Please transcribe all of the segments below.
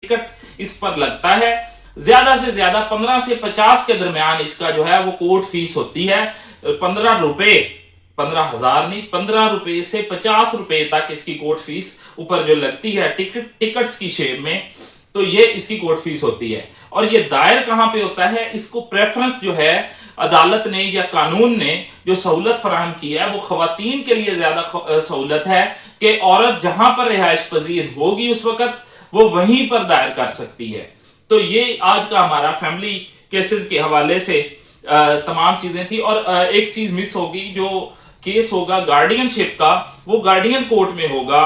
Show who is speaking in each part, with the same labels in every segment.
Speaker 1: Ticket इस पर लगता है। ज्यादा से ज्यादा 15 से 50 के दरमियान इसका जो है वो कोर्ट फीस होती है। 15 रुपए, 15,000 नहीं, 15 रुपए से 50 रुपए तक इसकी कोर्ट फीस ऊपर जो लगती है टिकट्स की शेप में, तो ये इसकी कोर्ट फीस होती है। और ये दायर कहां पे होता है, इसको प्रेफरेंस जो है अदालत ने या कानून ने जो सहूलत फराहम की है वो खवातीन के लिए ज्यादा सहूलत है कि औरत जहां पर रिहाइश पजीर होगी उस वक्त वो वहीं पर दायर कर सकती है। तो ये आज का हमारा फैमिली केसेस के हवाले से तमाम चीजें थी। और एक चीज मिस होगी, जो केस होगा गार्डियनशिप का, वो गार्डियन कोर्ट में होगा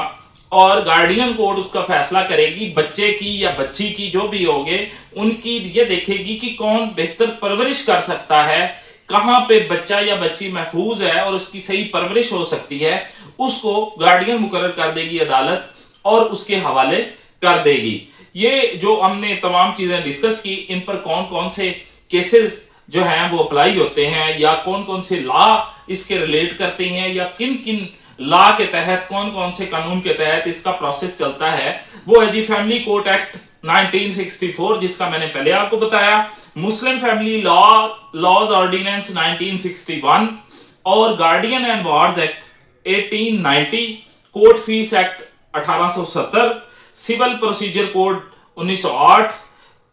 Speaker 1: और गार्डियन कोर्ट उसका फैसला करेगी बच्चे की या बच्ची की, जो भी होगे उनकी ये देखेगी कि कौन बेहतर परवरिश कर सकता है, कहां पे बच्चा या बच्ची महफूज है और उसकी सही परवरिश हो सकती है, उसको गार्डियन मुकर्रर कर देगी अदालत और उसके हवाले कर देगी। ये जो हमने तमाम चीजें डिस्कस की, इन पर कौन कौन से केसेस जो हैं वो अप्लाई होते हैं या कौन कौन से लॉ इसके रिलेट करते हैं या किन किन लॉ के तहत, कौन कौन से कानून के तहत इसका प्रोसेस चलता है, वो है जी फैमिली कोर्ट एक्ट 1964, जिसका मैंने पहले आपको बताया, मुस्लिम फैमिली लॉज ऑर्डिनेंस 1961 और guardian and wards act 1890, court fees act 1870, civil procedure code 1908,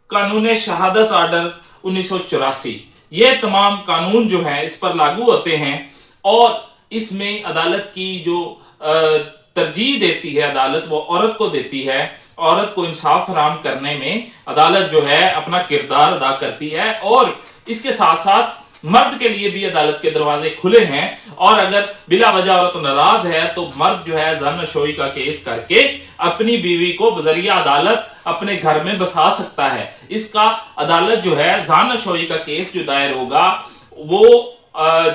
Speaker 1: कानून शहादत ऑर्डर 1984। ये तमाम कानून जो है इस पर लागू होते हैं और इसमें अदालत की जो तरजीह देती है अदालत, वो औरत को देती है। औरत को इंसाफ फराहम करने में अदालत जो है अपना किरदार अदा करती है और इसके साथ साथ मर्द के लिए भी अदालत के दरवाजे खुले हैं। और अगर बिला वजह औरत नाराज है तो मर्द जो है ज़न-नशोई का केस करके अपनी बीवी को बजरिया अदालत अपने घर में बसा सकता है। इसका अदालत जो है ज़न-नशोई का केस जो दायर होगा वो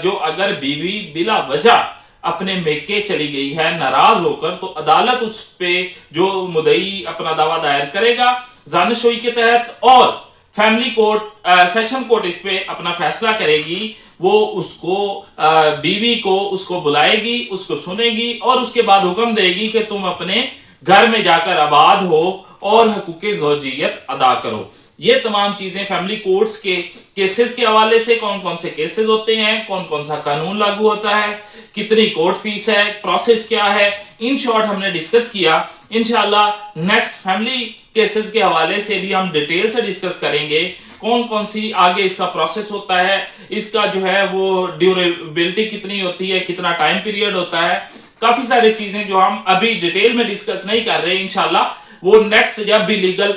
Speaker 1: जो अगर बीवी बिला वजह अपने मेके चली गई है नाराज होकर, तो अदालत उस पे जो मुदई अपना दावा दायर करेगा ज़न-नशोई के तहत और फैमिली कोर्ट सेशन कोर्ट इस पे अपना फैसला करेगी। वो उसको बीवी को उसको बुलाएगी, उसको सुनेगी और उसके बाद हुक्म देगी कि तुम अपने घर में जाकर आबाद हो और हकूक़े ज़ौजियत अदा करो। ये तमाम चीजें फैमिली कोर्ट्स के केसेस के हवाले से, कौन कौन से केसेस होते हैं, कौन कौन सा कानून लागू होता है, कितनी कोर्ट फीस है, प्रोसेस क्या है, इन शॉर्ट हमने डिस्कस किया। इंशाल्लाह नेक्स्ट फैमिली केसेस के हवाले से भी हम डिटेल से डिस्कस करेंगे, कौन कौन सी आगे इसका प्रोसेस होता है, इसका जो है वो ड्यूरेबिलिटी कितनी होती है, कितना टाइम पीरियड होता है, काफी सारी चीजें जो हम अभी डिटेल में डिस्कस नहीं कर रहे। इंशाल्लाह वो नेक्स्ट जब भी लीगल